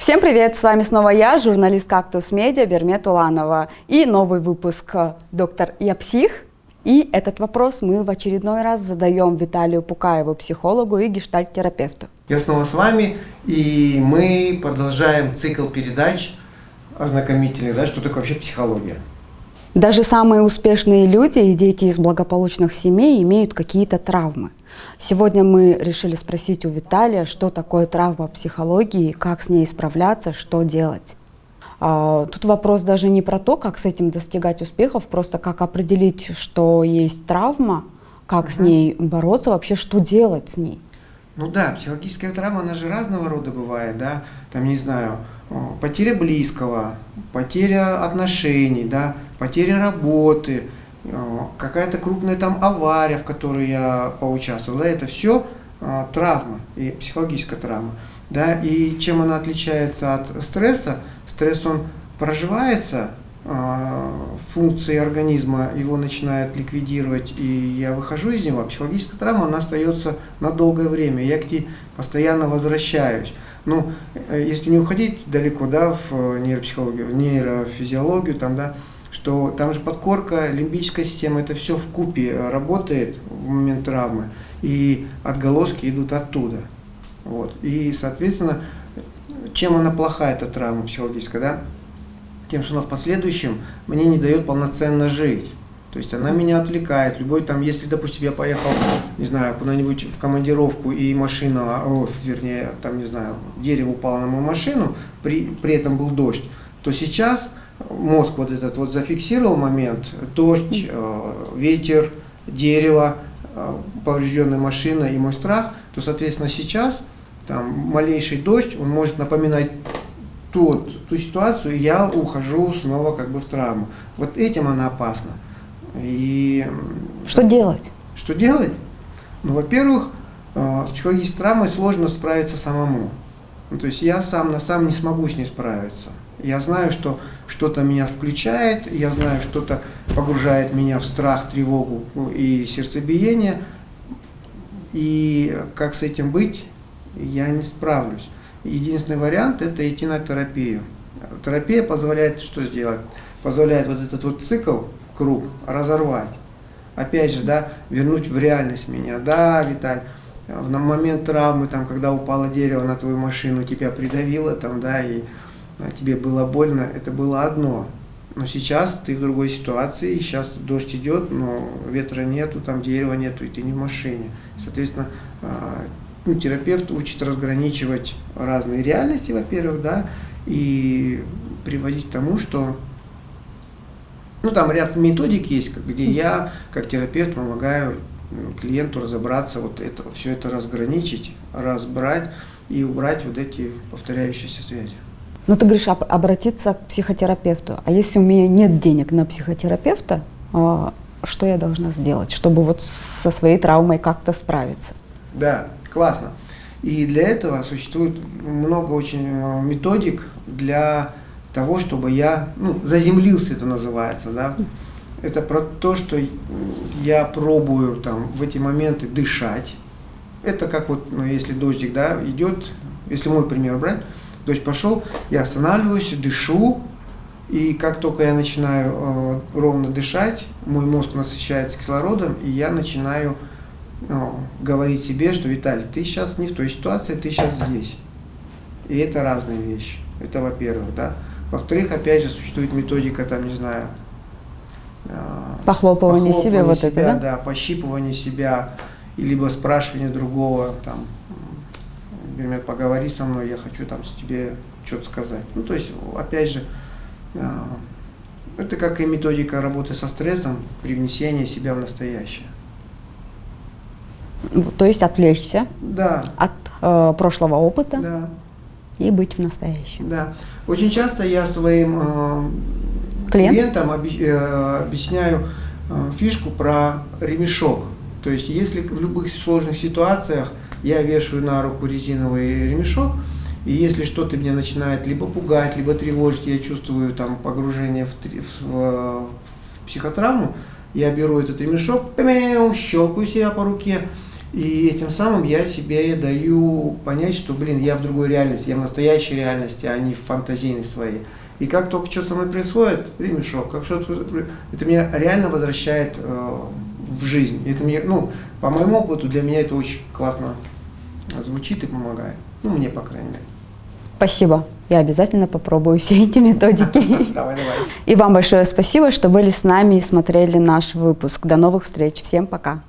Всем привет! С вами снова я, журналист Cactus Media Бермет Уланова. И новый выпуск «Доктор, я псих». И этот вопрос мы в очередной раз задаем Виталию Пукаеву, психологу и гештальт-терапевту. Я снова с вами, и мы продолжаем цикл передач ознакомительных, да, что такое вообще психология. Даже самые успешные люди и дети из благополучных семей имеют какие-то травмы. Сегодня мы решили спросить у Виталия, что такое травма психологии, как с ней справляться, что делать. Тут вопрос даже не про то, как с этим достигать успехов, просто как определить, что есть травма, как с ней бороться, вообще что делать с ней. Ну да, психологическая травма, она же разного рода бывает, да, там, не знаю, потеря близкого, потеря отношений, да, потеря работы, какая-то крупная там авария, в которой я поучаствовал, да, это все травма и психологическая травма, да, и чем она отличается от стресса? Стресс, он проживается, функции организма его начинают ликвидировать, и я выхожу из него, а психологическая травма, она остается на долгое время, я к ней постоянно возвращаюсь. Ну, если не уходить далеко, да, в нейропсихологию, в нейрофизиологию, там, да, что там же подкорка, лимбическая система, это все вкупе работает в момент травмы, и отголоски идут оттуда. Вот. И, соответственно, чем она плоха, эта травма психологическая, да? Тем, что она в последующем мне не дает полноценно жить. То есть она меня отвлекает. Любой там, если, допустим, я поехал, не знаю, куда-нибудь в командировку, и машина, вернее, там, не знаю, дерево упало на мою машину, при этом был дождь, то сейчас мозг вот этот вот зафиксировал момент: дождь, ветер, дерево, поврежденная машина и мой страх, то, соответственно, сейчас там малейший дождь, он может напоминать ту ситуацию, и я ухожу снова как бы в травму. Вот этим она опасна. И что делать? Что делать? Ну, во-первых, с психологической травмой сложно справиться самому. Ну, то есть я сам не смогу с ней справиться. Я знаю, что что-то меня включает, я знаю, что-то погружает меня в страх, тревогу и сердцебиение. И как с этим быть, я не справлюсь. Единственный вариант – это идти на терапию. Терапия позволяет что сделать? Позволяет вот этот вот цикл, круг разорвать. Опять же, да, вернуть в реальность меня. Да, Виталь, в момент травмы, там, когда упало дерево на твою машину, тебя придавило, там, да, и тебе было больно, это было одно. Но сейчас ты в другой ситуации, и сейчас дождь идет, но ветра нету, там дерева нету, и ты не в машине. Соответственно, терапевт учит разграничивать разные реальности, во-первых, да, и приводить к тому, что там ряд методик есть, где я, как терапевт, помогаю клиенту разобраться, вот это, все это разграничить, разбрать и убрать вот эти повторяющиеся связи. Ну, ты говоришь, обратиться к психотерапевту. А если у меня нет денег на психотерапевта, что я должна сделать, чтобы вот со своей травмой как-то справиться? Да, классно. И для этого существует много очень методик для того, чтобы я, заземлился, это называется, да. Это про то, что я пробую там в эти моменты дышать. Это как вот, если дождик, да, идет, если мой пример брать, дождь пошел, я останавливаюсь, дышу, и как только я начинаю ровно дышать, мой мозг насыщается кислородом, и я начинаю говорить себе, что: Виталий, ты сейчас не в той ситуации, ты сейчас здесь. И это разные вещи. Это во-первых, да. Во-вторых, опять же, существует методика, там, не знаю, похлопывание себе, вот это, да? Да, пощипывание себя, либо спрашивание другого, там, например, поговори со мной, я хочу там тебе что-то сказать. Ну, то есть, опять же, это как и методика работы со стрессом, привнесение себя в настоящее. То есть отвлечься, да, от прошлого опыта, да, и быть в настоящем. Да. Очень часто я своим клиентам объясняю фишку про ремешок. То есть если в любых сложных ситуациях я вешаю на руку резиновый ремешок, и если что-то меня начинает либо пугать, либо тревожить, я чувствую там погружение в психотравму, я беру этот ремешок, щелкаю себя по руке, И этим самым я себе даю понять, что, блин, я в другой реальности, я в настоящей реальности, а не в фантазийной своей. И как только что со мной происходит, ремешок, как что-то, это меня реально возвращает в жизнь. Это мне, ну, по моему опыту, для меня это очень классно звучит и помогает. Ну, мне, по крайней мере. Спасибо. Я обязательно попробую все эти методики. Давай. И вам большое спасибо, что были с нами и смотрели наш выпуск. До новых встреч. Всем пока.